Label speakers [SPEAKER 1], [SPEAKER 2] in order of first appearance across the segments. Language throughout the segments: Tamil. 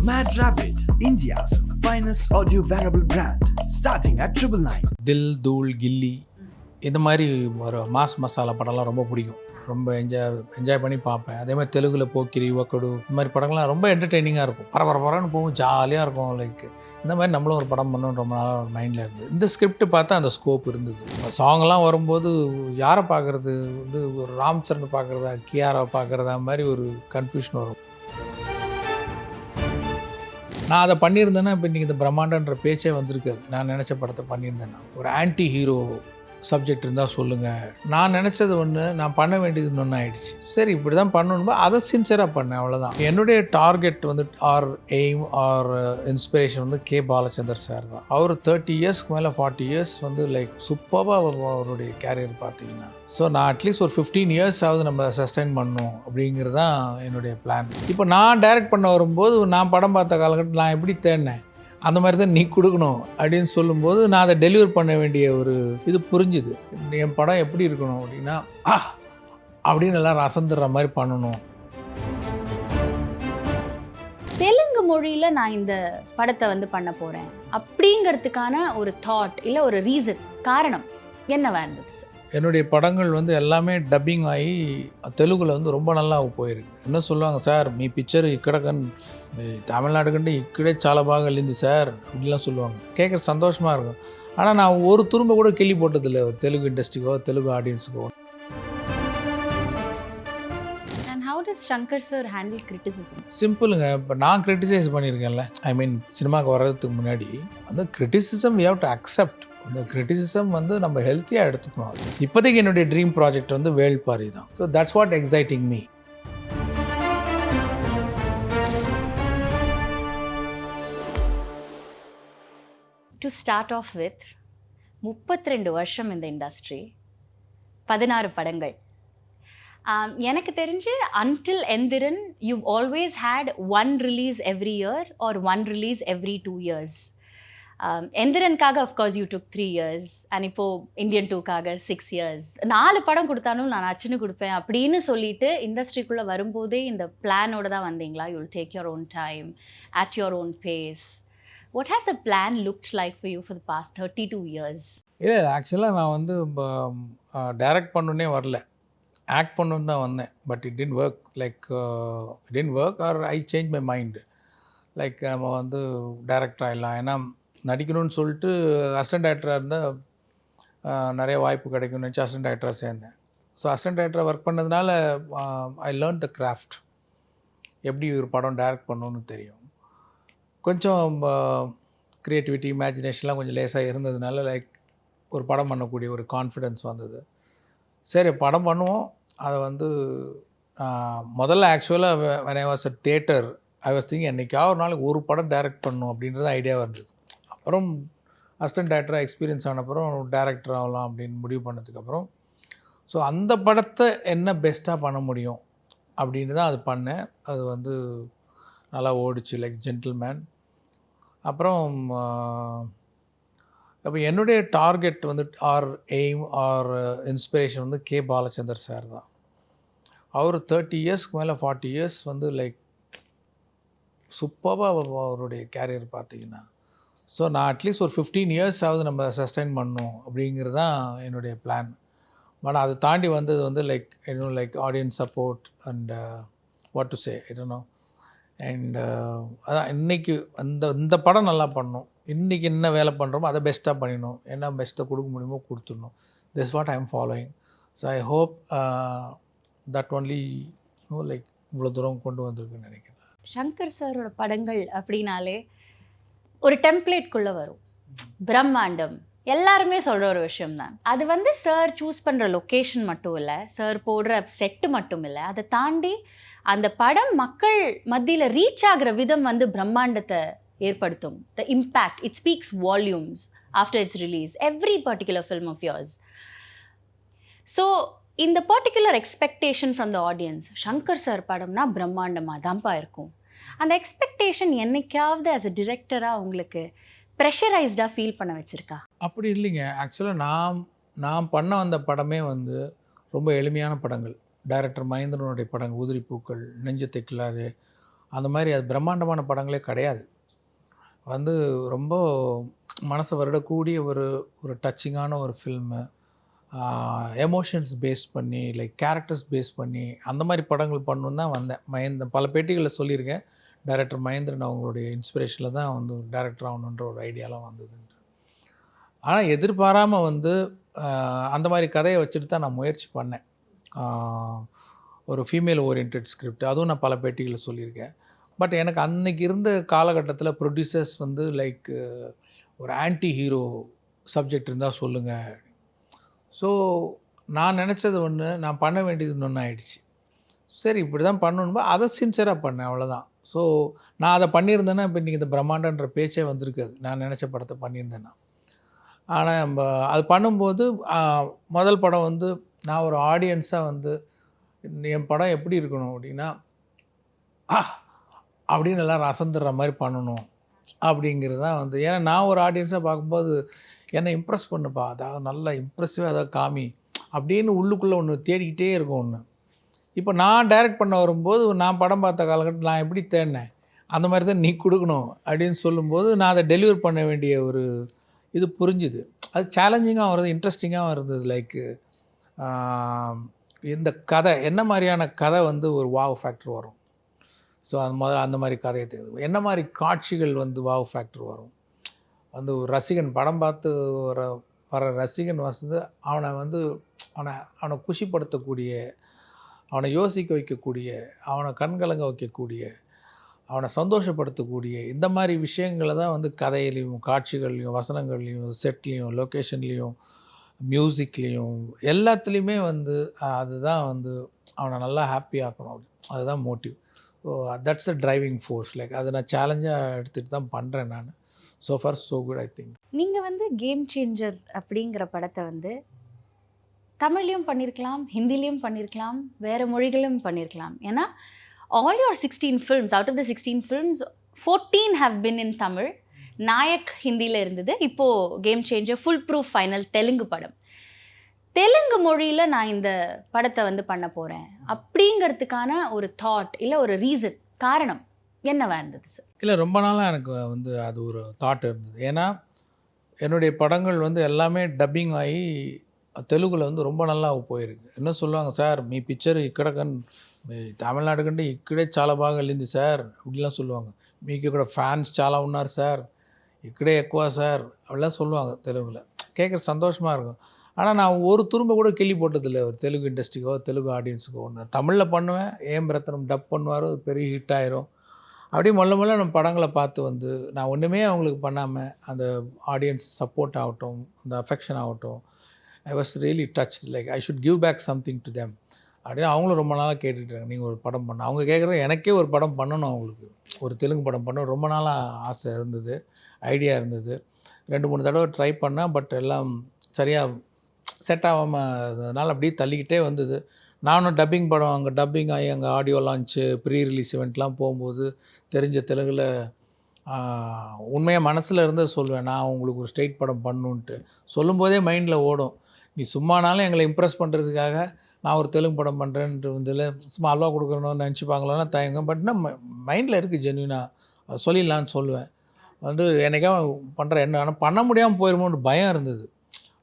[SPEAKER 1] Mad Rabbit, India's finest audio wearable brand, starting at 999.
[SPEAKER 2] தில் தூள் கில்லி இந்த மாதிரி ஒரு மாஸ் மசாலா படம்லாம் ரொம்ப பிடிக்கும். ரொம்ப என்ஜாய் பண்ணி பார்ப்பேன். அதே மாதிரி தெலுங்கில் போக்கிரி ஒக்கடு இந்த மாதிரி படங்கள்லாம் ரொம்ப என்டர்டெய்னிங்காக இருக்கும். பரபரன்னு போகும், ஜாலியாக இருக்கும். லைக் இந்த மாதிரி நம்மளும் ஒரு படம் பண்ணணும் ரொம்ப நாளாக ஒரு மைண்டில் இருந்தது. இந்த ஸ்கிரிப்ட் பார்த்தா அந்த ஸ்கோப் இருந்தது. சாங்லாம் வரும்போது யாரை பார்க்குறது வந்து ஒரு ராம் சரண் பார்க்குறதா கியாரா பார்க்குறதா மாதிரி ஒரு கன்ஃபியூஷன் வரும். நான் அதை பண்ணியிருந்தேன்னா இப்போ இன்றைக்கி இந்த பிரம்மாண்டன்ற பேச்சே வந்திருக்காது. நான் நினச்ச படத்தை பண்ணியிருந்தேன்னா ஒரு ஆன்டி ஹீரோ சப்ஜெக்ட் இருந்தால் சொல்லுங்கள். நான் நினச்சது ஒன்று, நான் பண்ண வேண்டியது ஒன்று ஆகிடுச்சு. சரி இப்படி தான் பண்ணணுமோ அதை சின்சியராக பண்ணேன், அவ்வளோதான். என்னுடைய டார்கெட் வந்து ஆர் எய்ம் ஆர் இன்ஸ்பிரேஷன் வந்து கே பாலச்சந்தர் சார் தான். அவர் 30 இயர்ஸ்க்கு மேலே 40 இயர்ஸ் வந்து லைக் சூப்பராக அவருடைய கேரியர் பார்த்தீங்கன்னா. ஸோ நான் அட்லீஸ்ட் ஒரு 15 இயர்ஸ் ஆகுது நம்ம சஸ்டைன் பண்ணணும் அப்படிங்கிறது தான் என்னுடைய பிளான். இப்போ நான் டைரக்ட் பண்ண வரும்போது நான் படம் பார்த்த காலகட்டத்தில் நான் எப்படி தேடினேன், அந்த மாதிரி தான் நீ கொடுக்கணும் அப்படின்னு சொல்லும்போது நான் அதை டெலிவர் பண்ண வேண்டிய ஒரு இது புரிஞ்சுது. என் படம் எப்படி இருக்கணும் அப்படின்னா அப்படின்னு எல்லாரும் அசந்துடுற மாதிரி பண்ணணும்.
[SPEAKER 3] தெலுங்கு மொழியில் நான் இந்த படத்தை வந்து பண்ண போகிறேன் அப்படிங்கிறதுக்கான ஒரு தாட் இல்லை ஒரு ரீசன், காரணம் என்னவா இருந்தது சார்?
[SPEAKER 2] என்னுடைய படங்கள் வந்து எல்லாமே டப்பிங் ஆகி தெலுங்கில் வந்து ரொம்ப நல்லா போயிருக்கு. என்ன சொல்லுவாங்க, சார் మీ పిక్చర్ ఇక్కడకన్ தமிழ்நாடு கண்டு இக்கடே చాలా బాగా వెళ్ళింది சார் அப்படின்லாம் சொல்லுவாங்க. கேட்குற சந்தோஷமாக இருக்கும். ஆனால் நான் ஒரு துரும்ப கூட கேள்வி போட்டதில்லை ஒரு Telugu இண்டஸ்ட்ரிக்கோ Telugu ஆடியன்ஸுக்கோ.
[SPEAKER 3] And how does Shankar sir handle criticism?
[SPEAKER 2] சிம்பிளுங்க. இப்போ நான் கிரிட்டிசைஸ் பண்ணியிருக்கேன்ல, ஐ மீன் சினிமாவுக்கு வர்றதுக்கு முன்னாடி அந்த criticism we have to accept. இந்த கிரிட்டிசிசம் வந்து நம்ம ஹெல்த்தியாக எடுத்துக்கணும். இப்போதைக்கு என்னுடைய ட்ரீம் ப்ராஜெக்ட் வந்து வேள்பாரி தான். So that's what exciting me.
[SPEAKER 3] To start off with, 32 வருஷம் இந்த இண்டஸ்ட்ரி, 16 படங்கள். எனக்கு தெரிஞ்சு until Enthiran you've always had one release every year or one release every 2 years. எந்திரனுக்காக of course you took 3 years and இப்போது இந்தியன் 2க்காக 6 years. 4 படம் கொடுத்தாலும் நான் அச்சுன்னு கொடுப்பேன் அப்படின்னு சொல்லிட்டு இண்டஸ்ட்ரிக்குள்ளே வரும்போதே இந்த பிளானோட தான் வந்தீங்களா? You will take your own time at your own pace. What has the plan looked like for you for the past 32 years?
[SPEAKER 2] இல்லை ஆக்சுவலாக நான் வந்து டைரக்ட் பண்ணணுன்னே வரல, ஆக்ட் பண்ணணுன்னு தான் வந்தேன். But it didn't work. Like it didn't work or I change my mind. Like நம்ம வந்து டைரக்டர் ஆகிடலாம், ஏன்னா நடிக்கணும்னு சொல்லிட்டு அசிஸ்டன்ட் டைரக்டராக இருந்தால் நிறைய வாய்ப்பு கிடைக்கும்னு நினச்சி அசிஸ்டன்ட் டைரக்டராக சேர்ந்தேன். ஸோ அசிஸ்டன்ட் டைரக்டராக ஒர்க் பண்ணதுனால ஐ லேர்ன் த கிராஃப்ட், எப்படி ஒரு படம் டைரக்ட் பண்ணணுன்னு தெரியும். கொஞ்சம் க்ரியேட்டிவிட்டி இமேஜினேஷன்லாம் கொஞ்சம் லேசாக இருந்ததுனால லைக் ஒரு படம் பண்ணக்கூடிய ஒரு கான்ஃபிடென்ஸ் வந்தது. சரி படம் பண்ணுவோம். அதை வந்து முதல்ல ஆக்சுவலாக when I was at theatre I was thinking என்றைக்காவது ஒரு நாளைக்கு ஒரு படம் டைரக்ட் பண்ணணும் அப்படின்றது ஐடியாவாக இருந்தது. அப்புறம் அசிஸ்டன்ட் டைரக்டராக எக்ஸ்பீரியன்ஸ் ஆனப்புறம் டைரக்டர் ஆகலாம் அப்படின்னு முடிவு பண்ணதுக்கப்புறம் ஸோ அந்த படத்தை என்ன பெஸ்ட்டாக பண்ண முடியும் அப்படின்னு தான் அது பண்ணேன். அது வந்து நல்லா ஓடிச்சு, லைக் ஜென்டில்மேன். அப்புறம் அப்போ என்னுடைய டார்கெட் வந்து ஆர் எய்ம் ஆர் இன்ஸ்பிரேஷன் வந்து கே பாலச்சந்தர் சார் தான். அவர் 30 இயர்ஸ்க்கு மேலே 40 இயர்ஸ் வந்து லைக் சூப்பராக அவருடைய கேரியர் பார்த்தீங்கன்னா. ஸோ நான் அட்லீஸ்ட் ஒரு 15 இயர்ஸ் ஆகுது நம்ம சஸ்டைன் பண்ணணும் அப்படிங்கிறது தான் என்னுடைய பிளான். பட் அதை தாண்டி வந்தது வந்து லைக் இன்னும் like audience support and what to say I and அதான் இன்றைக்கி இந்த படம் நல்லா பண்ணணும், இன்றைக்கி என்ன வேலை பண்ணுறோமோ அதை பெஸ்ட்டாக பண்ணிடணும், என்ன பெஸ்ட்டாக கொடுக்க முடியுமோ கொடுத்துடணும். This what I am following. So I hope that only like இவ்வளோ தூரம் கொண்டு வந்திருக்குன்னு நினைக்கிறேன்.
[SPEAKER 3] சங்கர் சாரோட படங்கள் அப்படின்னாலே ஒரு டெம்ப்ளேட்குள்ளே வரும், பிரம்மாண்டம், எல்லாருமே சொல்கிற ஒரு விஷயம்தான். அது வந்து சார் சூஸ் பண்ணுற லொக்கேஷன் மட்டும் இல்லை, சார் போடுற செட்டு மட்டும் இல்லை, அதை தாண்டி அந்த படம் மக்கள் மத்தியில் ரீச் ஆகிற விதம் வந்து பிரம்மாண்டத்தை ஏற்படுத்தும். The impact, it speaks volumes after its release every particular film of yours. So இந்த particular expectation from the audience, Shankar sir படம்னா பிரம்மாண்டமாக தான்ப்பா இருக்கும். அந்த எக்ஸ்பெக்டேஷன் என்னைக்காவது ஆஸ் அ டிரெக்டராக உங்களுக்கு ப்ரெஷரைஸ்டாக ஃபீல் பண்ண வச்சுருக்கா?
[SPEAKER 2] அப்படி இல்லைங்க. ஆக்சுவலாக நான் பண்ண வந்த படமே வந்து ரொம்ப எளிமையான படங்கள். டைரக்டர் மகேந்திரனுடைய படங்கள், உதிரி பூக்கள், நெஞ்சத்தை கிள்ளாதே, அந்த மாதிரி அது பிரம்மாண்டமான படங்களே கிடையாது. வந்து ரொம்ப மனசை வருடக்கூடிய ஒரு ஒரு டச்சிங்கான ஒரு ஃபில்மு, எமோஷன்ஸ் பேஸ் பண்ணி லைக் கேரக்டர்ஸ் பேஸ் பண்ணி அந்த மாதிரி படங்கள் பண்ணணுன்னு தான் வந்தேன். பல பேட்டிகளில் சொல்லியிருக்கேன், டைரக்டர் மகேந்திரன் அவங்களுடைய இன்ஸ்பிரேஷனில் தான் வந்து டைரக்டர் ஆகணுன்ற ஒரு ஐடியாலாம் வந்ததுன்ட்டு. ஆனால் எதிர்பாராமல் வந்து அந்த மாதிரி கதையை வச்சுட்டு தான் நான் முயற்சி பண்ணேன். ஒரு ஃபீமேல் ஓரியன்டட் ஸ்கிரிப்ட், அதுவும் நான் பல பேட்டிகளில் சொல்லியிருக்கேன். பட் எனக்கு அன்னைக்கு இருந்த காலகட்டத்தில் ப்ரொடியூசர்ஸ் வந்து லைக் ஒரு ஆன்டி ஹீரோ சப்ஜெக்ட் இருந்தால் சொல்லுங்கள். ஸோ நான் நினச்சது ஒன்று, நான் பண்ண வேண்டியது இன்னொன்று ஆயிடுச்சு. சரி இப்படி தான் பண்ணணும்போ அதை சின்சியராக பண்ணேன், அவ்வளோதான். ஸோ நான் அதை பண்ணியிருந்தேன்னா இப்போ இன்றைக்கி இந்த பிரம்மாண்டன்ற பேச்சே வந்திருக்காது, நான் நினச்ச படத்தை பண்ணியிருந்தேன்னா. ஆனால் அது பண்ணும்போது முதல் படம் வந்து நான் ஒரு ஆடியன்ஸாக வந்து என் படம் எப்படி இருக்கணும் அப்படின்னா, அப்படின்னு எல்லோரும் அசந்துடுற மாதிரி பண்ணணும் அப்படிங்கிறது தான் வந்து. ஏன்னா நான் ஒரு ஆடியன்ஸாக பார்க்கும்போது என்னை இம்ப்ரெஸ் பண்ணுப்பா, அதாவது நல்லா இம்ப்ரெசிவாக அதாவது காமி அப்படின்னு உள்ளுக்குள்ளே ஒன்று தேடிக்கிட்டே இருக்கும் ஒன்று. இப்போ நான் டைரக்ட் பண்ண வரும்போது நான் படம் பார்த்த காலகட்டத்தில் நான் எப்படி தேடினேன், அந்த மாதிரி தான் நீ கொடுக்கணும் அப்படின்னு சொல்லும்போது நான் அதை டெலிவர் பண்ண வேண்டிய ஒரு இது புரிஞ்சுது. அது சேலஞ்சிங்காக வருது, இன்ட்ரெஸ்டிங்காகவும் இருந்தது. லைக் இந்த கதை என்ன மாதிரியான கதை வந்து ஒரு வாவ் ஃபேக்டர் வரும். ஸோ அது முதல்ல அந்த மாதிரி கதையை தேர்வு, என்ன மாதிரி காட்சிகள் வந்து வாவ் ஃபேக்டர் வரும். வந்து ஒரு ரசிகன் படம் பார்த்து வர ரசிகன் வந்து அவனை குஷிப்படுத்தக்கூடிய, அவனை யோசிக்க வைக்கக்கூடிய, அவனை கண்கலங்க வைக்கக்கூடிய, அவனை சந்தோஷப்படுத்தக்கூடிய இந்த மாதிரி விஷயங்களை தான் வந்து கதையிலையும் காட்சிகள்லையும் வசனங்கள்லையும் செட்லேயும் லொக்கேஷன்லேயும் மியூசிக்லேயும் எல்லாத்துலேயுமே வந்து அதுதான் வந்து அவனை நல்லா ஹாப்பி ஆக்கணும். அதுதான் motive. So that's a driving force. Like அதை நான் சேலஞ்சாக எடுத்துகிட்டு தான் பண்ணுறேன் நான். So for so good I think.
[SPEAKER 3] நீங்கள் வந்து கேம் சேஞ்சர் அப்படிங்கிற படத்தை வந்து தமிழ்லையும் பண்ணியிருக்கலாம், ஹிந்திலையும் பண்ணியிருக்கலாம், வேறு மொழிகளும் பண்ணியிருக்கலாம். ஏன்னா all your 16 films, out of the 16 films, 14 have been in Tamil. Naik ஹிந்தியில் இருந்தது, இப்போது game changer full proof final Telugu படம். தெலுங்கு மொழியில் நான் இந்த படத்தை வந்து பண்ண போகிறேன் அப்படிங்கிறதுக்கான ஒரு தாட் இல்லை ஒரு ரீசன், காரணம் என்னவா இருந்தது சார்?
[SPEAKER 2] இல்லை, ரொம்ப நாளாக எனக்கு வந்து அது ஒரு தாட் இருந்தது. ஏன்னா என்னுடைய படங்கள் வந்து எல்லாமே டப்பிங் ஆகி தெலுங்கில் வந்து ரொம்ப நல்லா போயிருக்கு. என்ன சொல்லுவாங்க, சார் మీ పిక్చర్ ఇక్కడ మీ తమిళనాడు కంటే ఇక్కడే చాలా బాగా వెళ్ళింది సార్ அப்படிலாம் சொல்லுவாங்க. మీకు ఇక్కడ ఫ్యాన్స్ చాలా ఉన్నారు సార్, ఇక్కడే ఎక్కువ సాர் அப்படிலாம் சொல்லுவாங்க தெலுங்கில். கேட்குற சந்தோஷமாக இருக்கும். ஆனால் நான் ஒரு துரும்ப கூட கேள்வி போட்டதில்லை ஒரு தெலுங்கு இண்டஸ்ட்ரிக்கோ தெலுங்கு ஆடியன்ஸுக்கோ. ஒன்று தமிழில் பண்ணுவேன், ஏம் ரத்னம் டப் பண்ணுவார், பெரிய ஹிட் ஆயிரும். அப்படியே மொல்ல நம்ம படங்களை பார்த்து வந்து நான் ஒன்றுமே அவங்களுக்கு பண்ணாமல் அந்த ஆடியன்ஸ் சப்போர்ட் ஆகட்டும், அந்த அஃபெக்ஷன் ஆகட்டும், I was really touch. Like I should give back something to them அப்படின்னு அவங்களும் ரொம்ப நாளாக கேட்டுட்ருக்காங்க. நீங்கள் ஒரு படம் பண்ண, அவங்க கேட்குற எனக்கே ஒரு படம் பண்ணணும், அவங்களுக்கு ஒரு தெலுங்கு படம் பண்ணணும் ரொம்ப நாளாக ஆசை இருந்தது, ஐடியா இருந்தது. 2-3 தடவை ட்ரை பண்ணேன், பட் எல்லாம் சரியாக செட் ஆகாமல் இருந்ததுனால அப்படியே தள்ளிக்கிட்டே வந்தது. நானும் டப்பிங் படம் அங்கே டப்பிங் ஆகி அங்கே ஆடியோ லான்ச்சு ப்ரீ ரிலீஸ் இவெண்ட்லாம் போகும்போது தெரிஞ்ச தெலுங்கில் உண்மையாக மனசில் இருந்து சொல்லுவேன், நான் உங்களுக்கு ஒரு ஸ்டேட் படம் பண்ணணுன்ட்டு சொல்லும்போதே மைண்டில் ஓடும். நீ சும்மானாலும் எங்களை இம்ப்ரெஸ் பண்ணுறதுக்காக நான் ஒரு தெலுங்கு படம் பண்ணுறேன்ட்டு வந்ததில் சும்மா அல்வா கொடுக்குறணும்னு நினச்சிப்பாங்களோன்னா தயங்கும். பட் நான் மைண்டில் இருக்குது ஜென்யூனாக சொல்லலான்னு சொல்லுவேன். வந்து என்னைக்காக பண்ணுற என்ன, ஆனால் பண்ண முடியாமல் போயிருமோன்னு பயம் இருந்தது.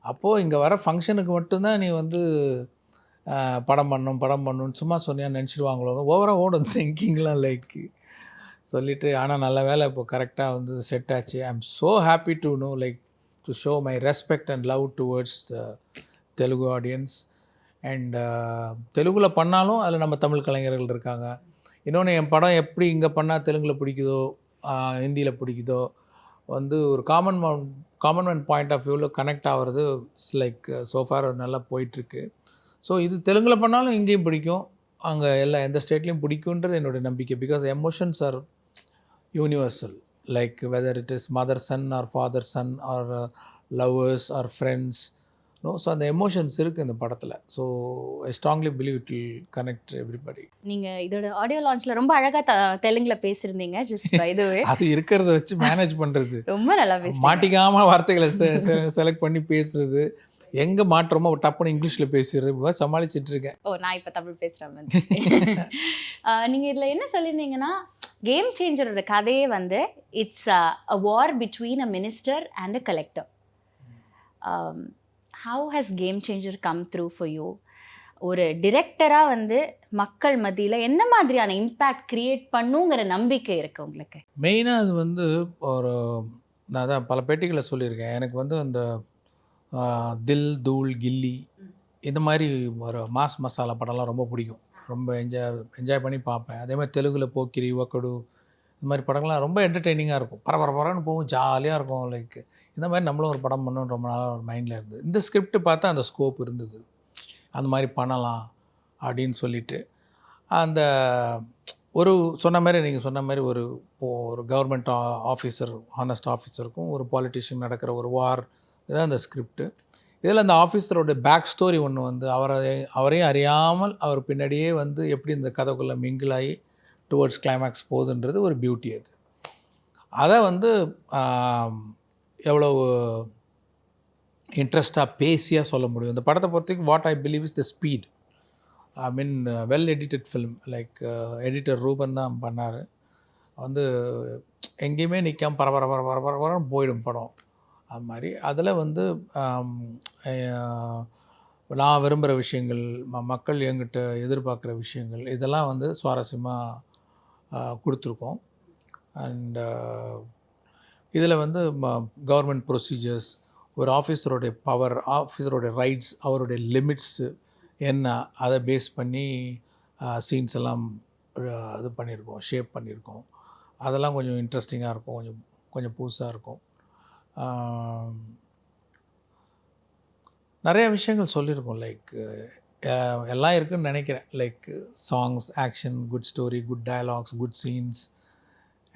[SPEAKER 2] அப்போது இங்கே வர ஃபங்க்ஷனுக்கு மட்டும்தான் நீ வந்து படம் பண்ணணும்னு சும்மா சொன்னியான்னு நினச்சிடுவாங்களோ, ஓவராக ஓடும் திங்கிங்லாம் லைக் சொல்லிவிட்டு. ஆனால் நல்ல வேலை இப்போ கரெக்டாக வந்து செட் ஆச்சு. I am so happy to know like to show my respect and love towards Telugu audience. And தெலுங்கில் பண்ணாலும் அதில் நம்ம தமிழ் கலைஞர்கள் இருக்காங்க. இன்னொன்று, என் படம் எப்படி இங்கே பண்ணால் தெலுங்கில் பிடிக்குதோ ஹிந்தியில் பிடிக்குதோ வந்து ஒரு காமன் மேன் பாயிண்ட் ஆஃப் வியூவில் கனெக்ட் ஆகிறது லைக் சோஃபார் நல்லா போயிட்டுருக்கு. ஸோ இது தெலுங்கில் பண்ணாலும் இங்கேயும் பிடிக்கும், அங்கே எந்த ஸ்டேட்லேயும் பிடிக்குன்றது என்னுடைய நம்பிக்கை. Because emotions are universal, like whether it is mother son or father son or lovers or friends. So அந்த எமோஷன்ஸ் இருக்குது இந்த படத்தில். So I strongly believe it will connect everybody.
[SPEAKER 3] நீங்கள் இதோட ஆடியோ லான்ச்சில் ரொம்ப அழகாக தெலுங்கில் பேசியிருந்தீங்க. ஜஸ்ட் இதுவே
[SPEAKER 2] அது இருக்கிறத வச்சு மேனேஜ் பண்ணுறது,
[SPEAKER 3] ரொம்ப நல்லா
[SPEAKER 2] மாட்டிக்காமல் வார்த்தைகளை செலக்ட் பண்ணி பேசுகிறது, எங்கே மாற்றமோ டப்புன்னு இங்கிலீஷில் பேசுகிறது, சமாளிச்சுட்டு இருக்கேன்.
[SPEAKER 3] நான் இப்போ தமிழ் பேசுகிறேன். நீங்கள் இதில் என்ன சொல்லியிருந்தீங்கன்னா, கேம் சேஞ்சரோட கதையே வந்து it's a war between a minister and a collector. How has game changer come through for you? ஒரு டிரெக்டராக வந்து மக்கள் மத்தியில் என்ன மாதிரியான இம்பேக்ட் க்ரியேட் பண்ணுங்கிற நம்பிக்கை இருக்குது உங்களுக்கு?
[SPEAKER 2] மெயினாக அது வந்து ஒரு நான் தான் பல பேட்டிகளை சொல்லியிருக்கேன். எனக்கு வந்து அந்த தில், தூள், கில்லி இந்த மாதிரி ஒரு மாஸ் மசாலா படம்லாம் ரொம்ப பிடிக்கும். ரொம்ப என்ஜாய் பண்ணி பார்ப்பேன். அதே மாதிரி தெலுங்குல போக்கிரி, ஒக்கடு இந்த மாதிரி படங்கள்லாம் ரொம்ப என்டர்டெய்னிங்காக இருக்கும். பரபரன்னு போகும், ஜாலியாக இருக்கும். லைக் இந்த மாதிரி நம்மளும் ஒரு படம் பண்ணணும்னு ரொம்ப நாளாக ஒரு மைண்டில் இருந்தது. இந்த ஸ்கிரிப்ட் பார்த்தா அந்த ஸ்கோப் இருந்தது, அந்த மாதிரி பண்ணலாம் அப்படின்னு சொல்லிட்டு அந்த ஒரு சொன்ன மாதிரி நீங்கள் சொன்ன மாதிரி ஒரு கவர்மெண்ட் ஆஃபீஸர், ஹானஸ்ட் ஆஃபீஸருக்கும் ஒரு பாலிட்டிஷியன் நடக்கிற ஒரு வார், இதுதான் அந்த ஸ்கிரிப்டு. இதில் அந்த ஆஃபீஸரோட பேக் ஸ்டோரி ஒன்று வந்து அவரையும் அறியாமல் அவர் பின்னாடியே வந்து எப்படி இந்த கதைக்குள்ளே மிங்கிள் ஆகி டுவர்ட்ஸ் கிளைமேக்ஸ் போகுதுன்றது ஒரு பியூட்டி. அதை வந்து எவ்வளோ இன்ட்ரெஸ்டாக பேசியாக சொல்ல முடியும். இந்த படத்தை பொறுத்தவரைக்கும் what I believe is the speed. I mean well edited film. Like editor Ruben தான் பண்ணார். வந்து எங்கேயுமே நிற்காம பரபரன்னு போயிடும் படம். அது மாதிரி அதில் வந்து நான் விரும்புகிற விஷயங்கள், மக்கள் என்கிட்ட எதிர்பார்க்குற விஷயங்கள், இதெல்லாம் வந்து சுவாரஸ்யமாக கொடுத்துருக்கோம். அண்ட் இதில் வந்து கவர்மெண்ட் ப்ரொசீஜர்ஸ், ஒரு ஆஃபீஸருடைய பவர், ஆஃபீஸருடைய ரைட்ஸ், அவருடைய லிமிட்ஸு என்ன, அதை பேஸ் பண்ணி சீன்ஸ் எல்லாம் இது பண்ணியிருக்கோம், ஷேப் பண்ணியிருக்கோம். அதெல்லாம் கொஞ்சம் இன்ட்ரெஸ்டிங்காக இருக்கும், கொஞ்சம் புதுசாக இருக்கும். நிறைய விஷயங்கள் சொல்லியிருக்கோம். லைக் எல்லாம் இருக்குதுன்னு நினைக்கிறேன். Like songs, action, good story, good dialogues, good scenes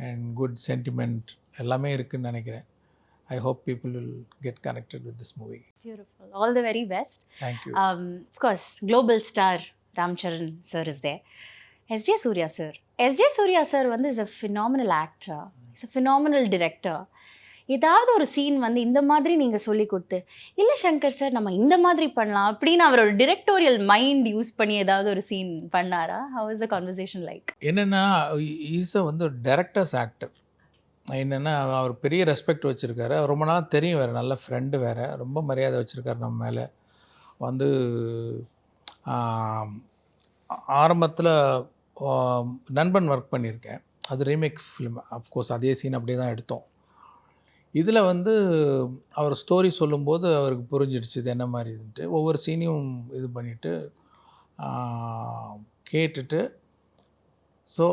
[SPEAKER 2] and good sentiment எல்லாமே இருக்குதுன்னு நினைக்கிறேன். I hope people will get connected with this movie.
[SPEAKER 3] Beautiful. All the very best.
[SPEAKER 2] Thank you.
[SPEAKER 3] Of course, global star Ram Charan sir is there. S.J. Surya sir. S.J. Surya sir வந்து is a phenomenal actor. He's a phenomenal director. ஏதாவது ஒரு சீன் வந்து இந்த மாதிரி நீங்கள் சொல்லி கொடுத்து, இல்லை சங்கர் சார் நம்ம இந்த மாதிரி பண்ணலாம் அப்படின்னு அவரோட டிரெக்டோரியல் மைண்ட் யூஸ் பண்ணி ஏதாவது ஒரு சீன் பண்ணாரா? How is the conversation like?
[SPEAKER 2] என்னென்னா ஈஸ் வந்து டைரக்டர்ஸ் ஆக்டர். என்னென்னா அவர் பெரிய ரெஸ்பெக்ட் வச்சுருக்காரு. அவர் ரொம்ப நாளாக தெரியும், வேறு நல்ல ஃப்ரெண்டு வேறு, ரொம்ப மரியாதை வச்சுருக்காரு நம்ம மேலே. வந்து ஆரம்பத்தில் நண்பன் ஒர்க் பண்ணியிருக்கேன். அது ரீமேக் ஃபிலிம். அஃப்கோர்ஸ் அதே சீன் அப்படியே தான் எடுத்தோம். இதில் வந்து அவர் ஸ்டோரி சொல்லும்போது அவருக்கு புரிஞ்சிடுச்சு இது என்ன மாதிரி இதுன்ட்டு. ஒவ்வொரு சீனையும் இது பண்ணிவிட்டு கேட்டுட்டு, ஸோ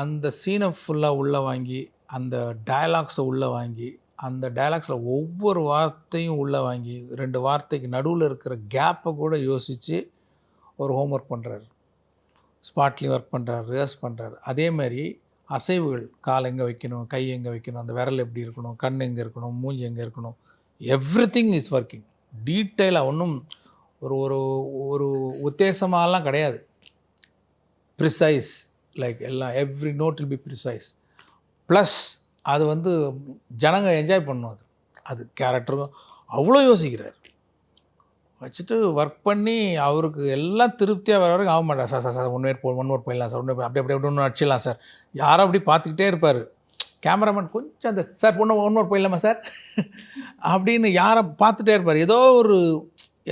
[SPEAKER 2] அந்த சீனை ஃபுல்லாக உள்ளே வாங்கி, அந்த டயலாக்ஸை உள்ளே வாங்கி, அந்த டயலாக்ஸில் ஒவ்வொரு வார்த்தையும் உள்ளே வாங்கி, 2 வார்த்தைக்கு நடுவில் இருக்கிற கேப்பை கூட யோசித்து ஒரு ஹோம்ஒர்க் பண்ணுறாரு. ஸ்பாட்லேயும் ஒர்க் பண்ணுறாரு, ரிஹர்ஸ் பண்ணுறாரு. அதே மாதிரி அசைவுகள், கால் எங்கே வைக்கணும், கை எங்கே வைக்கணும், அந்த விரல் எப்படி இருக்கணும், கண் எங்கே இருக்கணும், மூஞ்சி எங்கே இருக்கணும், எவ்ரிதிங் இஸ் ஒர்க்கிங் டீட்டெயிலாக. ஒன்றும் ஒரு ஒரு ஒரு உத்தேசமாலாம் கிடையாது. ப்ரிசைஸ், லைக் எல்லாம் every note will be precise. Plus அது வந்து ஜனங்க என்ஜாய் பண்ணணும். அது கேரக்டரும் அவ்வளோ யோசிக்கிறார். வச்சுட்டு ஒர்க் பண்ணி அவருக்கு எல்லாம் திருப்தியாக வர வரைக்கும் ஆக மாட்டார். சார் ஒன் மோர் போயிடலாம் சார், அப்படி ஒன்று அடிச்சிடலாம் சார். யாரோ அப்படி பார்த்துக்கிட்டே இருப்பார். கேமராமேன் கொஞ்சம் அந்த சார் ஒன் மோர் போயிடலாமா சார் அப்படின்னு யாரை பார்த்துட்டே இருப்பார். ஏதோ ஒரு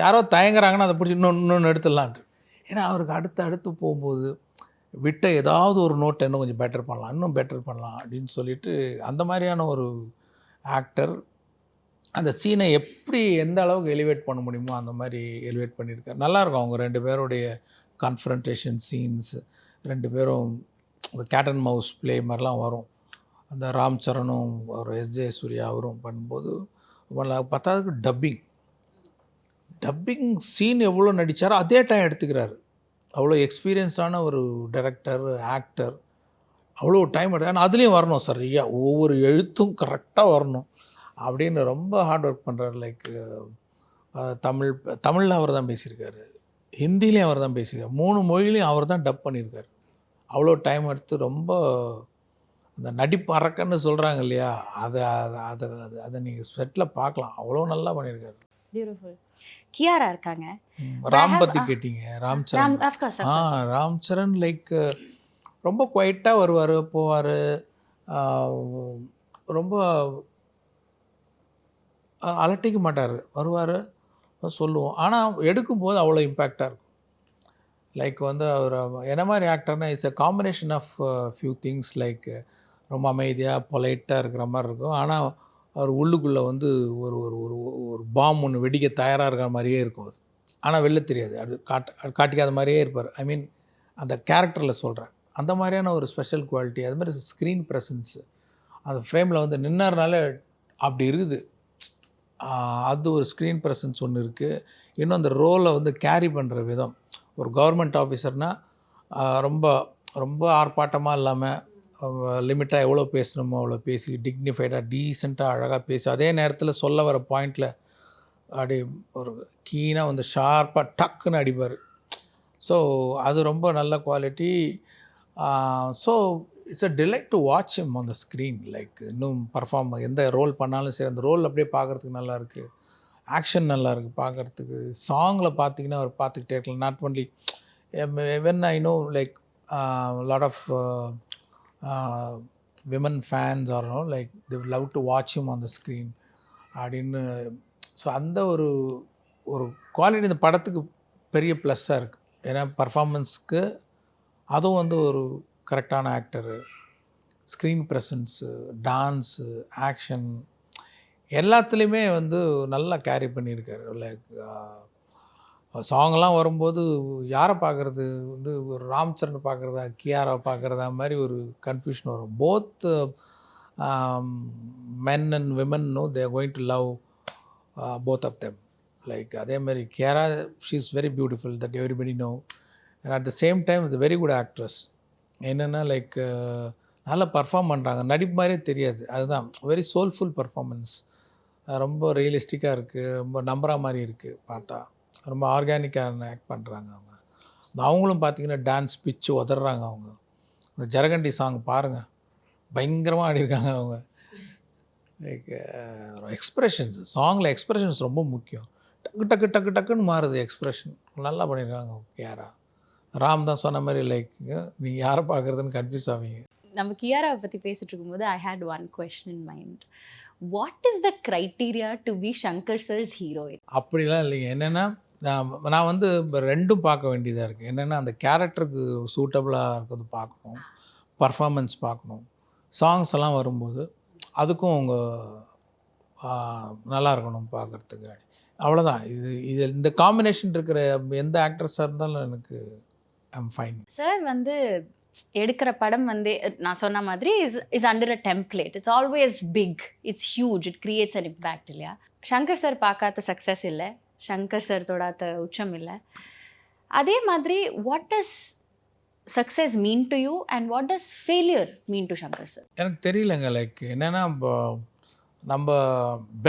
[SPEAKER 2] யாரோ தயங்குறாங்கன்னா அதை பிடிச்சி இன்னொன்று எடுத்துடலான்ட்டு. ஏன்னா அவருக்கு அடுத்து போகும்போது விட்ட ஏதாவது ஒரு நோட்டை இன்னும் கொஞ்சம் பெட்டர் பண்ணலாம், இன்னும் பெட்டர் பண்ணலாம் அப்படின்னு சொல்லிட்டு அந்த மாதிரியான ஒரு ஆக்டர். அந்த சீனை எப்படி எந்த அளவுக்கு எலிவேட் பண்ண முடியுமோ அந்த மாதிரி எலிவேட் பண்ணியிருக்காரு. நல்லாயிருக்கும். அவங்க 2 பேருடைய கான்ஃபரன்டேஷன் சீன்ஸ், 2 பேரும் அந்த கேட் அண்ட் மவுஸ் ப்ளே மாதிரிலாம் வரும். அந்த ராம் சரணும் ஒரு எஸ்ஜே சூர்யா அவரும் பண்ணும்போது பத்தாவதுக்கு டப்பிங் சீன் எவ்வளோ நடித்தாரோ அதே டைம் எடுத்துக்கிறாரு. அவ்வளோ எக்ஸ்பீரியன்ஸான ஒரு டைரக்டர், ஆக்டர். அவ்வளோ டைம் எடுத்து, ஆனால் அதுலேயும் வரணும் சரியா, ஒவ்வொரு எழுத்தும் கரெக்டாக வரணும் அப்படின்னு ரொம்ப ஹார்ட் ஒர்க் பண்ணுறாரு. லைக் தமிழில் அவர் தான் பேசியிருக்காரு, ஹிந்திலையும் அவர் தான் பேசியிருக்காரு, 3 மொழிலையும் அவர் தான் டப் பண்ணியிருக்காரு. அவ்வளோ டைம் எடுத்து ரொம்ப அந்த நடிப்பு அரக்கன்னு சொல்கிறாங்க இல்லையா, அதை நீங்கள் செட்டில் பார்க்கலாம். அவ்வளோ நல்லா பண்ணியிருக்காரு.
[SPEAKER 3] பியூட்டிஃபுல். கியாரா இருக்காங்க.
[SPEAKER 2] ராம் பற்றி கேட்டீங்க. Ram Charan.
[SPEAKER 3] Of course.
[SPEAKER 2] Ram Charan like ரொம்ப குவைட்டாக வருவார் போவார். ரொம்ப அலட்டிக்க மாட்டார், வருவார் சொல்லுவோம். ஆனால் எடுக்கும்போது அவ்வளோ இம்பேக்டாக இருக்கும். லைக் வந்து அவர் என்ன மாதிரி ஆக்டர்னா it's a combination of few things. Like ரொம்ப அமைதியாக பொலைட்டாக இருக்கிற மாதிரி இருக்கும். ஆனால் அவர் உள்ளுக்குள்ளே வந்து ஒரு ஒரு ஒரு ஒரு பாம் ஒன்று வெடிக்க தயாராக இருக்கிற மாதிரியே இருக்கும் அது. ஆனால் வெளில தெரியாது, அது காட்டிக்காத மாதிரியே இருப்பார். ஐ மீன் அந்த கேரக்டரில் சொல்கிறேன். அந்த மாதிரியான ஒரு ஸ்பெஷல் குவாலிட்டி. அது மாதிரி ஸ்க்ரீன் ப்ரெசன்ஸு அந்த ஃப்ரேமில் வந்து நின்னார்னால அப்படி இருக்குது. அது ஒரு ஸ்க்ரீன் ப்ரெசன்ஸ் ஒன்று இருக்குது. இன்னும் அந்த ரோலை வந்து கேரி பண்ணுற விதம். ஒரு கவர்மெண்ட் ஆஃபீஸர்னால் ரொம்ப ரொம்ப ஆர்ப்பாட்டமாக இல்லாமல் லிமிட்டாக எவ்வளோ பேசணுமோ அவ்வளோ பேசி டிக்னிஃபைடாக டீசெண்டாக அழகாக பேசி அதே நேரத்தில் சொல்ல வர பாயிண்டில் அப்படி ஒரு கீனாக வந்து ஷார்ப்பாக டக்குன்னு அடிப்பார். ஸோ அது ரொம்ப நல்ல quality. So it's a delight to watch him on the screen. Like இன்னும் பர்ஃபார்ம் எந்த ரோல் பண்ணாலும் சரி அந்த ரோல் அப்படியே பார்க்குறதுக்கு நல்லாயிருக்கு. ஆக்ஷன் நல்லாயிருக்கு பார்க்குறதுக்கு. சாங்கில் பார்த்தீங்கன்னா அவர் பார்த்துக்கிட்டே இருக்கலாம். Not only when I know like lot of women fans or no like the love to watch him on the screen அப்படின்னு. ஸோ அந்த ஒரு ஒரு குவாலிட்டி இந்த படத்துக்கு பெரிய ப்ளஸ்ஸாக இருக்குது. ஏன்னா பர்ஃபார்மன்ஸ்க்கு அதுவும் வந்து ஒரு கரெக்டான actor, screen presence, dance, action எல்லாத்துலேயுமே வந்து நல்லா கேரி பண்ணியிருக்காரு. லைக் சாங்கெல்லாம் வரும்போது யாரை பார்க்குறது வந்து ஒரு ராம் சரண் பார்க்குறதா கியாரா பார்க்குறதா மாதிரி ஒரு கன்ஃபியூஷன் வரும். Both men and women know they are going to love both of them. Like அதே மாதிரி Kiara she is very beautiful that everybody know. And at the same time it's very good actress. என்னென்னா லைக் நல்லா பர்ஃபார்ம் பண்ணுறாங்க, நடிப்பு மாதிரியே தெரியாது. அதுதான் வெரி சோல்ஃபுல் பர்ஃபார்மன்ஸ். ரொம்ப ரியலிஸ்டிக்காக இருக்குது, ரொம்ப நம்புகிற மாதிரி இருக்குது பார்த்தா. ரொம்ப ஆர்கானிக்காக ஆக்ட் பண்ணுறாங்க அவங்க. அவங்களும் பார்த்திங்கன்னா டான்ஸ் பிச்சு உதறாங்க அவங்க. இந்த ஜரகண்டி சாங் பாருங்கள், பயங்கரமாக ஆடிருக்காங்க அவங்க. லைக் எக்ஸ்ப்ரெஷன்ஸ் சாங்கில் எக்ஸ்ப்ரெஷன்ஸ் ரொம்ப முக்கியம். டக்கு டக்கு டக்கு டக்குன்னு மாறுது எக்ஸ்ப்ரெஷன். நல்லா பண்ணியிருக்காங்க கியாரா. ராம் தான் சொன்ன மாதிரி லைக் நீங்கள் யாரை பார்க்குறதுன்னு கன்ஃபியூஸ் ஆவீங்க.
[SPEAKER 3] நம்ம கியாராவை பற்றி பேசிகிட்டு இருக்கும்போது I had one question in mind. What is the criteria to be Shankar sir's heroine?
[SPEAKER 2] அப்படிலாம் இல்லைங்க. என்னென்னா நான் வந்து ரெண்டும் பார்க்க வேண்டியதாக இருக்குது. என்னென்னா அந்த கேரக்டருக்கு சூட்டபுளாக இருக்கிறது பார்க்கணும், பர்ஃபார்மன்ஸ் பார்க்கணும், சாங்ஸ் எல்லாம் வரும்போது அதுக்கும் அவங்க நல்லா இருக்கணும் பார்க்குறதுக்கு. அவ்வளோதான். இது இந்த காம்பினேஷன் இருக்கிற எந்த ஆக்ட்ரஸாக இருந்தாலும் எனக்கு ஐம் ஃபைன்.
[SPEAKER 3] சார் வந்து எடுக்கிற படம் வந்து நான் சொன்ன மாதிரி is under a template. It's always big, it's huge, it creates an impact இல்லையா? ஷங்கர் சார் பார்க்காத சக்ஸஸ் இல்லை, ஷங்கர் சார் தொடாத உச்சம் இல்லை. அதே மாதிரி what does success mean to you and what does failure mean to Shankar sir?
[SPEAKER 2] எனக்கு தெரியலங்க. லைக் என்னென்னா நம்ம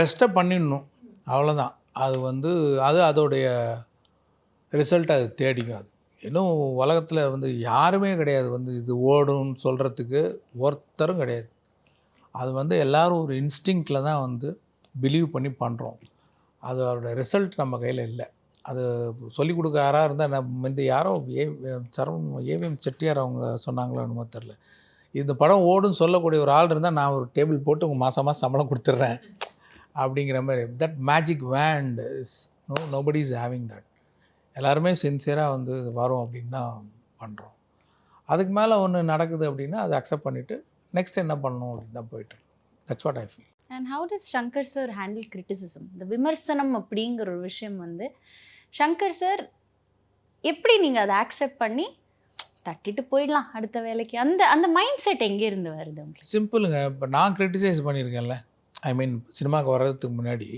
[SPEAKER 2] பெஸ்ட்டை பண்ணிடணும், அவ்வளோதான். அது வந்து அதோடைய ரிசல்ட் அது தேடிக்கும். அது இன்னும் உலகத்தில் வந்து யாருமே கிடையாது வந்து இது ஓடும்னு சொல்கிறதுக்கு ஒருத்தரும் கிடையாது. அது வந்து எல்லோரும் ஒரு இன்ஸ்டிங்க்டில் தான் வந்து பிலீவ் பண்ணி பண்ணுறோம். அதோட ரிசல்ட் நம்ம கையில் இல்லை. அது சொல்லிக் கொடுக்க யாராக இருந்தால் நம்ம இந்த யாரோ ஏவிஎம் செட்டியார் அவங்க சொன்னாங்களோ என்னமோ தெரில, இந்த படம் ஓடுன்னு சொல்லக்கூடிய ஒரு ஆள் இருந்தால் நான் ஒரு டேபிள் போட்டு உங்கள் மாதம் சம்பளம் கொடுத்துட்றேன் அப்படிங்கிற மாதிரி. That magic want is nobody is having that. எல்லாருமே சின்சியராக வந்து வரும் அப்படின்னு தான் பண்ணுறோம். அதுக்கு மேலே ஒன்று நடக்குது அப்படின்னா அதை அக்செப்ட் பண்ணிவிட்டு நெக்ஸ்ட் என்ன பண்ணணும் அப்படின்னு தான் போயிட்டு. That's what I feel.
[SPEAKER 3] And how does Shankar sir handle criticism? இந்த விமர்சனம் அப்படிங்கிற ஒரு விஷயம் வந்து ஷங்கர் சார் எப்படி நீங்கள் அதை அக்செப்ட் பண்ணி தட்டிட்டு போயிடலாம் அடுத்த வேலைக்கு, அந்த அந்த மைண்ட் செட் எங்கே இருந்து வருது உங்களுக்கு?
[SPEAKER 2] சிம்பிளுங்க. இப்போ நான் கிரிட்டிசைஸ் பண்ணியிருக்கேன்ல, ஐ மீன் சினிமாவுக்கு வர்றதுக்கு முன்னாடி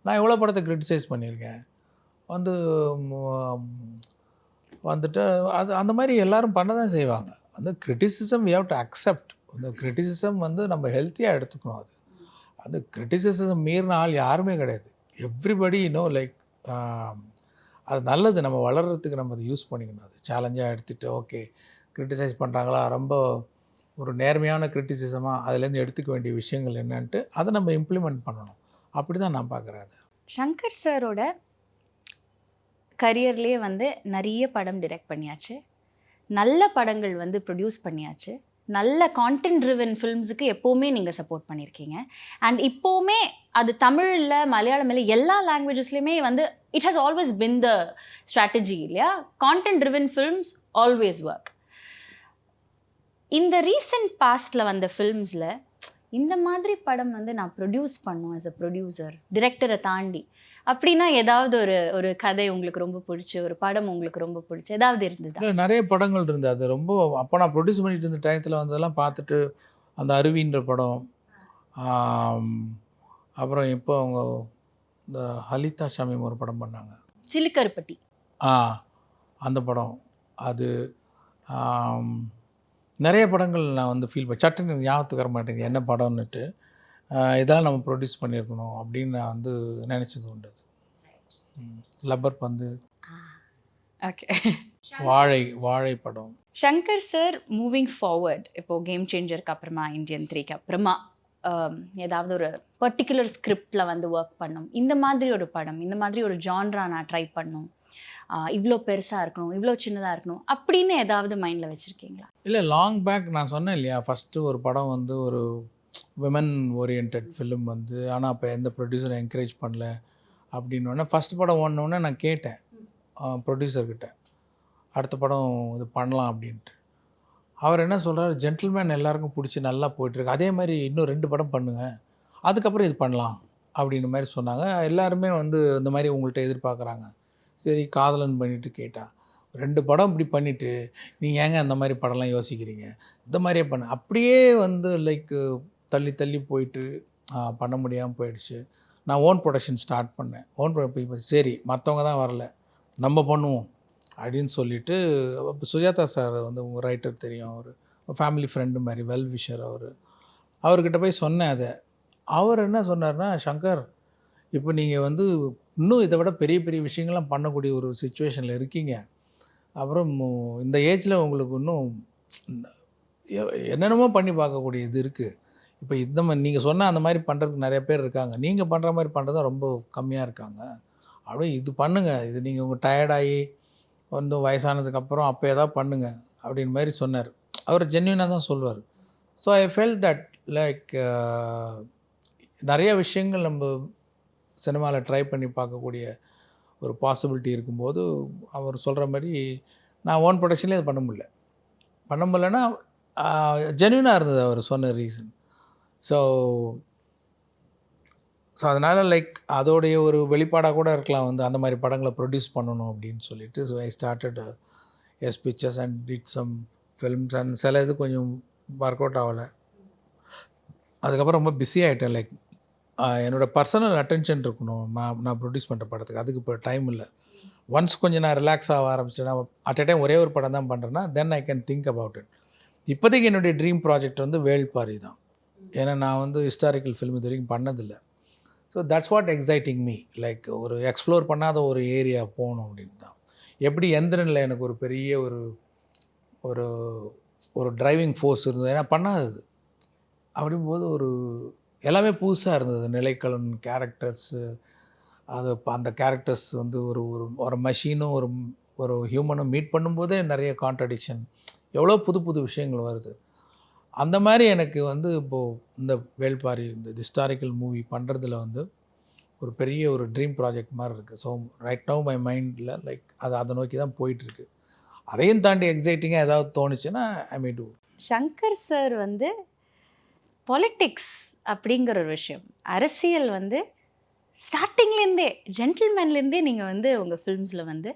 [SPEAKER 2] நான் எவ்வளோ படத்தை கிரிட்டிசைஸ் பண்ணியிருக்கேன். வந்துட்டு அது அந்த மாதிரி எல்லோரும் பண்ண தான் செய்வாங்க. அந்த criticism we have to accept. அந்த கிரிட்டிசிசம் வந்து நம்ம ஹெல்த்தியாக எடுத்துக்கணும். அது கிரிட்டிசிசம் மீறின ஆள் யாருமே கிடையாது. எவ்ரிபடி லைக் அது நல்லது, நம்ம வளர்கிறதுக்கு நம்ம அதை யூஸ் பண்ணிக்கணும். அது சேலஞ்சாக எடுத்துகிட்டு ஓகே கிரிட்டிசைஸ் பண்ணுறாங்களா, ரொம்ப ஒரு நேர்மையான கிரிட்டிசிசமாக அதுலேருந்து எடுத்துக்க வேண்டிய விஷயங்கள் என்னன்ட்டு அதை நம்ம இம்ப்ளிமெண்ட் பண்ணணும். அப்படி தான் நான் பார்க்குறேன். அது
[SPEAKER 3] ஷங்கர் சாரோட கரியர்லேயே வந்து நிறைய படம் டிரெக்ட் பண்ணியாச்சு, நல்ல படங்கள் வந்து ப்ரொடியூஸ் பண்ணியாச்சு. நல்ல கான்டென்ட் ட்ரிவன் ஃபில்ம்ஸுக்கு எப்போவுமே நீங்கள் சப்போர்ட் பண்ணியிருக்கீங்க. அண்ட் இப்போவுமே அது தமிழில், மலையாளம் இல்லை, எல்லா லாங்குவேஜஸ்லையுமே வந்து it has always been the strategy இல்லையா? Content driven films always work. இந்த ரீசெண்ட் பாஸ்டில் வந்த ஃபில்ம்ஸில் இந்த மாதிரி படம் வந்து நான் ப்ரொடியூஸ் பண்ணோம் ஆஸ் அ ப்ரொடியூசர், டிரெக்டரை தாண்டி அப்படின்னா ஏதாவது ஒரு கதை உங்களுக்கு ரொம்ப பிடிச்சி, ஒரு படம் உங்களுக்கு ரொம்ப பிடிச்சி ஏதாவது இருந்ததா?
[SPEAKER 2] நிறைய படங்கள் இருந்தது. அது ரொம்ப அப்போ நான் ப்ரொடியூஸ் பண்ணிட்டு இருந்த டயத்தில் வந்ததெல்லாம் பார்த்துட்டு, அந்த அருவின்ற படம், அப்புறம் இப்போ அவங்க இந்த ஹலிதா ஷமீம் ஒரு படம் பண்ணாங்க,
[SPEAKER 3] சிலுக்கருப்பட்டி,
[SPEAKER 2] அந்த படம். அது நிறைய படங்கள் நான் வந்து ஃபீல் பண்ண சட்டுன்னு ஞாபகத்துக்கு வர மாட்டேங்குது என்ன படம்னுட்டு. இதெல்லாம் நம்ம ப்ரொடியூஸ் பண்ணியிருக்கணும் அப்படின்னு நான் வந்து நினச்சது உண்டு. லப்பர் பந்து,
[SPEAKER 3] ஓகே,
[SPEAKER 2] வாழை படம்.
[SPEAKER 3] ஷங்கர் சார் மூவிங் ஃபார்வர்ட், இப்போது கேம் சேஞ்சருக்கு அப்புறமா, இந்தியன் 3க்கு அப்புறமா ஏதாவது ஒரு பர்டிகுலர் ஸ்கிரிப்டில் வந்து ஒர்க் பண்ணும், இந்த மாதிரி ஒரு படம், இந்த மாதிரி ஒரு ஜான்ரா நான் ட்ரை பண்ணும், இவ்வளோ பெருசாக இருக்கணும், இவ்வளோ சின்னதாக இருக்கணும் அப்படின்னு ஏதாவது மைண்டில் வச்சுருக்கீங்களா?
[SPEAKER 2] இல்லை, லாங் பேக் நான் சொன்னேன் இல்லையா, ஃபஸ்ட்டு ஒரு படம் வந்து ஒரு விமன் ஓரியன்ட் ஃபிலிம் வந்து, ஆனால் அப்போ எந்த ப்ரொடியூசரும் என்கரேஜ் பண்ணல அப்படின்னோடனே ஃபஸ்ட் படம் ஓடனோடனே நான் கேட்டேன் ப்ரொடியூசர்கிட்ட, அடுத்த படம் இது பண்ணலாம் அப்படின்ட்டு. அவர் என்ன சொல்கிறார், ஜென்டில்மேன் எல்லாருக்கும் பிடிச்சி நல்லா போயிட்டுருக்கு, அதே மாதிரி இன்னும் 2 படம் பண்ணுங்கள், அதுக்கப்புறம் இது பண்ணலாம் அப்படின்ற மாதிரி சொன்னாங்க. எல்லாருமே வந்து இந்த மாதிரி உங்கள்கிட்ட எதிர்பார்க்குறாங்க. சரி, காதலன் பண்ணிவிட்டு கேட்டா, 2 படம் இப்படி பண்ணிவிட்டு நீங்கள் ஏங்க அந்த மாதிரி படம்லாம் யோசிக்கிறீங்க, இந்த மாதிரியே பண்ண, அப்படியே வந்து லைக் தள்ளி போயிட்டு பண்ண முடியாமல் போயிடுச்சு. நான் ஓன் ப்ரொடக்ஷன் ஸ்டார்ட் பண்ணேன். இப்போ சரி, மற்றவங்க தான் வரல, நம்ம பண்ணுவோம் அப்படின்னு சொல்லிவிட்டு, சுஜாதா சார் வந்து உங்கள் ரைட்டர் தெரியும், அவர் ஃபேமிலி ஃப்ரெண்டு மாதிரி, வெல் விஷர், அவர்கிட்ட போய் சொன்னேன் அதை. அவர் என்ன சொன்னார்னா, ஷங்கர், இப்போ நீங்கள் வந்து இன்னும் இதை விட பெரிய பெரிய விஷயங்கள்லாம் பண்ணக்கூடிய ஒரு சுச்சுவேஷனில் இருக்கீங்க, அப்புறம் இந்த ஏஜில் உங்களுக்கு இன்னும் என்னென்னமோ பண்ணி பார்க்கக்கூடிய இது இருக்குது, இப்போ இந்த மாதிரி நீங்கள் சொன்னால் அந்த மாதிரி பண்ணுறதுக்கு நிறைய பேர் இருக்காங்க, நீங்கள் பண்ணுற மாதிரி பண்ணுறது தான் ரொம்ப கம்மியாக இருக்காங்க, அப்படியே இது பண்ணுங்கள், இது நீங்கள் உங்கள் டயர்டாகி வந்து வயசானதுக்கப்புறம் அப்போ ஏதாவது பண்ணுங்கள் அப்படின்னு மாதிரி சொன்னார். அவர் ஜென்யூனாக தான் சொல்லுவார். So I fell that like நிறைய விஷயங்கள் நம்ம சினிமாவில் ட்ரை பண்ணி பார்க்கக்கூடிய ஒரு பாசிபிலிட்டி இருக்கும்போது, அவர் சொல்கிற மாதிரி நான் ஓன் ப்ரொடக்ஷன்லேயே அது பண்ண முடியலன்னா ஜென்யூனாக இருந்தது அவர் சொன்ன ரீசன். ஸோ அதனால் லைக் அதோடைய ஒரு வெளிப்பாடாக கூட இருக்கலாம் வந்து அந்த மாதிரி படங்களை ப்ரொடியூஸ் பண்ணணும் அப்படின்னு சொல்லிட்டு. So I started S pictures and did some films, and சில இது கொஞ்சம் ஒர்க் அவுட் ஆகலை. அதுக்கப்புறம் ரொம்ப பிஸி ஆகிட்டேன். லைக் என்னோடய பர்சனல் அட்டென்ஷன் இருக்கணும் நான் ப்ரொடியூஸ் பண்ணுற படத்துக்கு, அதுக்கு இப்போ டைம் இல்லை. ஒன்ஸ் கொஞ்சம் நான் ரிலாக்ஸ் ஆக ஆரம்பிச்சேன்னா, அட் எ டைம் ஒரே ஒரு படம் தான் பண்ணுறேன்னா, then I can think about it. இப்போதைக்கு என்னுடைய ட்ரீம் ப்ராஜெக்ட் வந்து வேள்பாரி தான். ஏன்னா நான் வந்து ஹிஸ்டாரிக்கல் ஃபிலிம் இது வரைக்கும் பண்ணதில்லை. So that's what exciting me, like ஒரு எக்ஸ்ப்ளோர் பண்ணாத ஒரு ஏரியா போகணும் அப்படின்னு தான். எப்படி எந்திரனில் எனக்கு ஒரு பெரிய ஒரு ஒரு ஒரு டிரைவிங் ஃபோர்ஸ் இருந்தது, ஏன்னா பண்ணாதது, அப்படிங்கும்போது ஒரு எல்லாமே புதுசாக இருந்தது. நிலைக்களன் கேரக்டர்ஸு, அது அந்த கேரக்டர்ஸ் வந்து ஒரு ஒரு மெஷினும் ஒரு ஹியூமனும் மீட் பண்ணும்போதே நிறைய கான்ட்ரடிக்ஷன், எவ்வளோ புது விஷயங்கள் வருது. அந்த மாதிரி எனக்கு வந்து இப்போது இந்த வேள்பாரி, இந்த ஹிஸ்டாரிக்கல் மூவி பண்ணுறதுல வந்து ஒரு பெரிய ஒரு ட்ரீம் ப்ராஜெக்ட் மாதிரி இருக்குது. ஸோ ரைட் நவ் மை மைண்டில் லைக் அதை நோக்கி தான் போயிட்டுருக்கு. அதையும் தாண்டி எக்ஸைட்டிங்காக ஏதாவது தோணுச்சுன்னா ஐ மே டூ.
[SPEAKER 3] ஷங்கர் சார் வந்து பொலிட்டிக்ஸ் அப்படிங்கிற ஒரு விஷயம், அரசியல் வந்து ஸ்டார்டிங்லேருந்தே, ஜென்டில்மேன்லேருந்தே நீங்கள் வந்து உங்கள் ஃபில்ம்ஸில் வந்து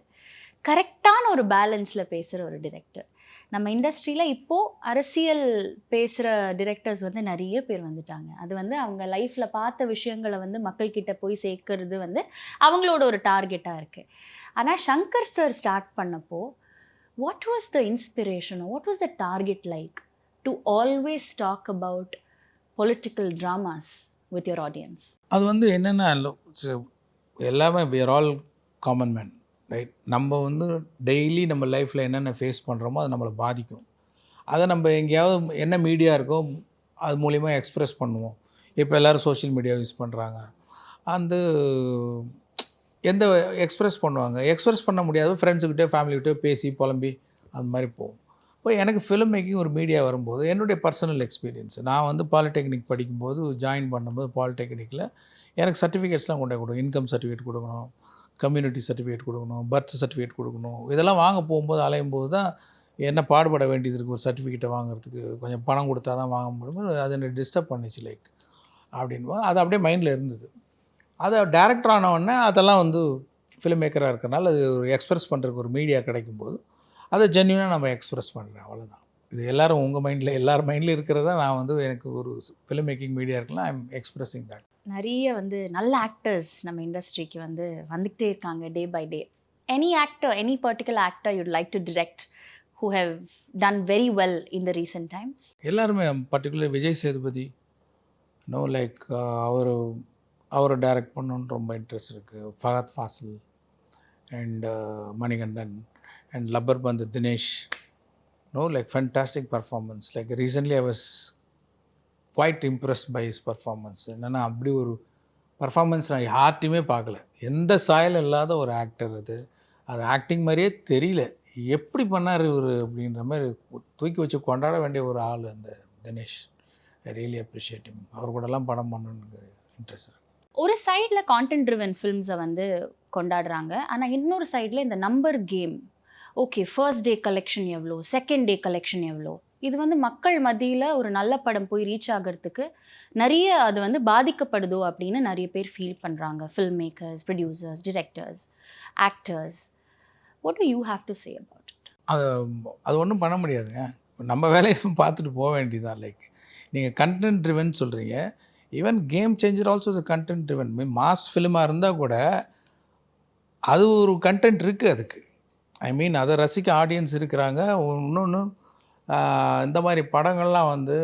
[SPEAKER 3] கரெக்டான ஒரு பேலன்ஸில் பேசுகிற ஒரு டிரெக்டர். நம்ம இண்டஸ்ட்ரியில் இப்போது அரசியல் பேசுகிற டிரெக்டர்ஸ் வந்து நிறைய பேர் வந்துட்டாங்க. அது வந்து அவங்க லைஃப்பில் பார்த்த விஷயங்களை வந்து மக்கள்கிட்ட போய் சேர்க்கறது வந்து அவங்களோட ஒரு டார்கெட்டாக இருக்குது. ஆனால் ஷங்கர் சார் ஸ்டார்ட் பண்ணப்போ what was the inspiration, what was the target like to always talk about political dramas with your audience?
[SPEAKER 2] அது வந்து என்னென்னா, எல்லாமே we are all common man, right? நம்ம வந்து டெய்லி நம்ம லைஃப்பில் என்னென்ன ஃபேஸ் பண்ணுறோமோ அது நம்மளை பாதிக்கும். அதை நம்ம எங்கேயாவது என்ன மீடியா இருக்கோ அது மூலிமா எக்ஸ்ப்ரெஸ் பண்ணுவோம். இப்போ எல்லோரும் சோஷியல் மீடியா யூஸ் பண்ணுறாங்க, அந்த எந்த எக்ஸ்ப்ரெஸ் பண்ணுவாங்க. எக்ஸ்ப்ரெஸ் பண்ண முடியாது, ஃப்ரெண்ட்ஸுக்கிட்டே ஃபேமிலிக்கிட்டே பேசி புலம்பி அந்த மாதிரி போகும். இப்போ எனக்கு ஃபிலிம் மேக்கிங் ஒரு மீடியா வரும்போது என்னுடைய பர்சனல் எக்ஸ்பீரியன்ஸ், நான் வந்து பாலிடெக்னிக் படிக்கும்போது ஜாயின் பண்ணும்போது பாலிடெக்னிக்கில் எனக்கு சர்டிஃபிகேட்ஸ்லாம் கொண்டு கொடுக்கணும். இன்கம் சர்டிஃபிகேட் கொடுக்கணும், கம்யூனிட்டி சர்டிஃபிகேட் கொடுக்கணும், பர்த் சர்டிஃபிகேட் கொடுக்கணும். இதெல்லாம் வாங்க போகும்போது அலையும்போது தான் என்ன பாடுபட வேண்டியது இருக்குது. ஒரு சர்டிஃபிகேட்டை வாங்குறதுக்கு கொஞ்சம் பணம் கொடுத்தா தான் வாங்க முடியும். அது என்னை டிஸ்டர்ப் பண்ணிச்சு லைக் அப்படின்போது அது அப்படியே மைண்டில் இருந்தது. அதை டேரக்டர் ஆனவுடனே அதெல்லாம் வந்து ஃபிலிம் மேக்கராக இருக்கிறனால அது ஒரு எக்ஸ்ப்ரெஸ் பண்ணுறதுக்கு ஒரு மீடியா கிடைக்கும்போது அதை ஜென்யூனாக நம்ம எக்ஸ்ப்ரெஸ் பண்ணுறேன், அவ்வளோதான். இது எல்லோரும் உங்கள் மைண்டில் எல்லார் மைண்ட்லையும் இருக்கிறதா நான் வந்து எனக்கு ஒரு ஃபிலிம் மேக்கிங் மீடியா இருக்கலாம், ஐ எம் எக்ஸ்ப்ரெஸிங் தட்.
[SPEAKER 3] நிறைய வந்து நல்ல ஆக்டர்ஸ் நம்ம இண்டஸ்ட்ரிக்கு வந்து வந்துக்கிட்டே இருக்காங்க day by day. Any actor, any particular actor you'd like to direct who have done very well in the recent times?
[SPEAKER 2] எல்லாருமே பர்டிகுலர் விஜய் சேதுபதி லைக் அவரை டைரக்ட் பண்ணணுன்னு ரொம்ப இன்ட்ரெஸ்ட் இருக்குது. Fahadh Faasil and Manikandan and Lubber Pandhu Dinesh like fantastic performance. Like recently I was quite impressed by his performance. என்னென்னா அப்படி ஒரு பர்ஃபார்மன்ஸ் நான் யார்ட்டையுமே பார்க்கல. எந்த சாயலும் இல்லாத ஒரு ஆக்டர் அது ஆக்டிங் மாதிரியே தெரியல. எப்படி பண்ணார் இவர் அப்படின்ற மாதிரி தூக்கி வச்சு கொண்டாட வேண்டிய ஒரு ஆள் அந்த Dinesh. I really appreciate him. அவர் கூடலாம் படம் பண்ணணுன்னு இன்ட்ரெஸ்ட் இருக்குது.
[SPEAKER 3] ஒரு சைடில் கான்டென்ட் ட்ரிவன் ஃபில்ம்ஸை வந்து கொண்டாடுறாங்க, ஆனால் இன்னொரு சைடில் இந்த number game, okay first day collection எவ்வளோ, செகண்ட் டே கலெக்ஷன் எவ்வளோ, இது வந்து மக்கள் மத்தியில் ஒரு நல்ல படம் போய் ரீச் ஆகிறதுக்கு நிறைய அது வந்து பாதிக்கப்படுதோ அப்படின்னு நிறைய பேர் ஃபீல் பண்ணுறாங்க. Film makers, producers, directors, actors. What do you have to say about it?
[SPEAKER 2] அது ஒன்றும் பண்ண முடியாதுங்க. நம்ம வேலையை பார்த்துட்டு போக வேண்டியதான். லைக் நீங்கள் கண்டென்ட் ட்ரிவன் சொல்கிறீங்க, even game changer also is content driven. Mass ஃபிலிமாக இருந்தால் கூட அது ஒரு கண்டென்ட் இருக்குது அதுக்கு. ஐ மீன் அதை ரசிக்க ஆடியன்ஸ் இருக்கிறாங்க. இன்னொன்று இந்த மாதிரி படங்கள்லாம் வந்து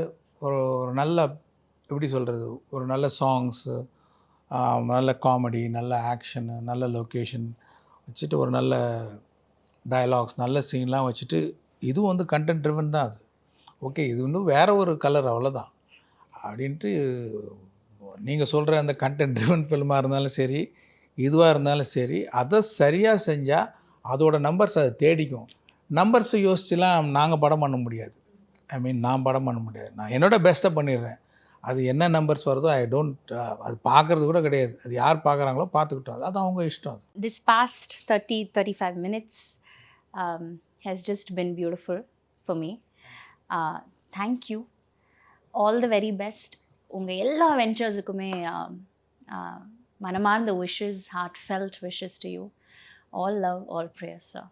[SPEAKER 2] ஒரு நல்ல எப்படி சொல்கிறது, ஒரு நல்ல சாங்ஸு, நல்ல காமெடி, நல்ல ஆக்ஷனு, நல்ல லொக்கேஷன் வச்சுட்டு ஒரு நல்ல டயலாக்ஸ், நல்ல சீன்லாம் வச்சுட்டு இது வந்து கண்டென்ட் ட்ரிவன் தான் அது. ஓகே இது இன்னும் வேறு ஒரு கலர் அவ்வளோதான் அப்படின்ட்டு நீங்கள் சொல்கிற அந்த கண்டென்ட் ட்ரிவன் ஃபில்மாக இருந்தாலும் சரி, இதுவாக இருந்தாலும் சரி, அதை சரியாக செஞ்சால் அதோட நம்பர்ஸ் அதை தேடிக்கும். நம்பர்ஸை யோசிச்சுலாம் நாங்கள் படம் பண்ண முடியாது. ஐ மீன் நான் படம் பண்ண முடியாது. நான் என்னோட பெஸ்ட்டை பண்ணிடுறேன். அது என்ன நம்பர்ஸ் வருதோ ஐ டோன்ட் அது பார்க்குறது கூட கிடையாது. அது யார் பார்க்குறாங்களோ பார்த்துக்கிட்டோம், அது அவங்க இஷ்டம்.
[SPEAKER 3] This past 30-35 minutes has just been beautiful for me. Thank you. All the very best. உங்கள் எல்லா வெஞ்சர்ஸுக்குமே மனமார்ந்த wishes, heartfelt wishes to you. All love, all prayers, sir.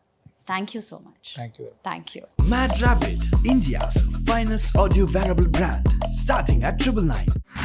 [SPEAKER 3] Thank you so much.
[SPEAKER 2] Thank you.
[SPEAKER 3] Thank you.
[SPEAKER 1] Mad Rabbit, India's finest audio wearable brand, starting at 999.